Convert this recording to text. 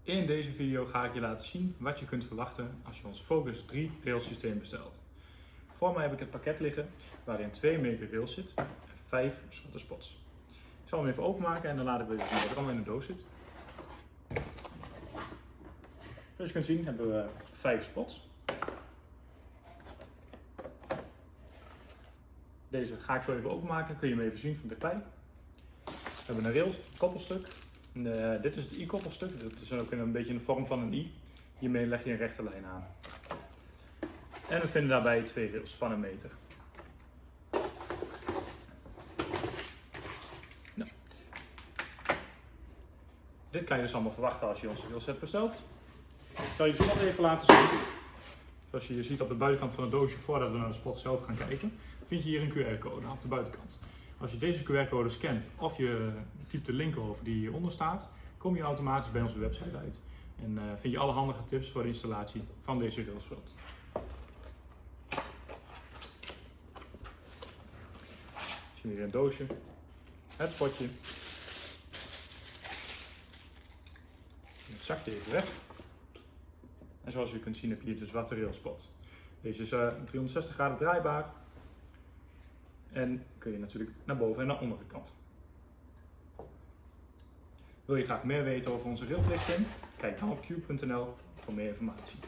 In deze video ga ik je laten zien wat je kunt verwachten als je ons Focus 3 railsysteem bestelt. Voor mij heb ik het pakket liggen waarin 2 meter rail zit en 5 zwarte spots. Ik zal hem even openmaken en dan laat ik even zien wat er allemaal in de doos zit. Zoals je kunt zien hebben we 5 spots. Deze ga ik zo even openmaken, kun je hem even zien van dichtbij. We hebben een rail, koppelstuk. Dit is het i-koppelstuk, dat is ook een beetje in de vorm van een i. Hiermee leg je een rechte lijn aan. En we vinden daarbij 2 rails van 1 meter. Nou. Dit kan je dus allemaal verwachten als je onze railset bestelt. Ik zal je de spot even laten zien. Zoals je hier ziet op de buitenkant van het doosje, voordat we naar de spot zelf gaan kijken, vind je hier een QR-code op de buitenkant. Als je deze QR-code scant of je typt de link over die hieronder staat, kom je automatisch bij onze website uit. En vind je alle handige tips voor de installatie van deze railspot. Zie je hier een doosje, het spotje. Het zakje even weg. En zoals je kunt zien heb je hier de zwarte railspot. Deze is 360 graden draaibaar. En kun je natuurlijk naar boven en naar onder de kant. Wil je graag meer weten over onze railverlichting? Kijk dan op cube.nl voor meer informatie.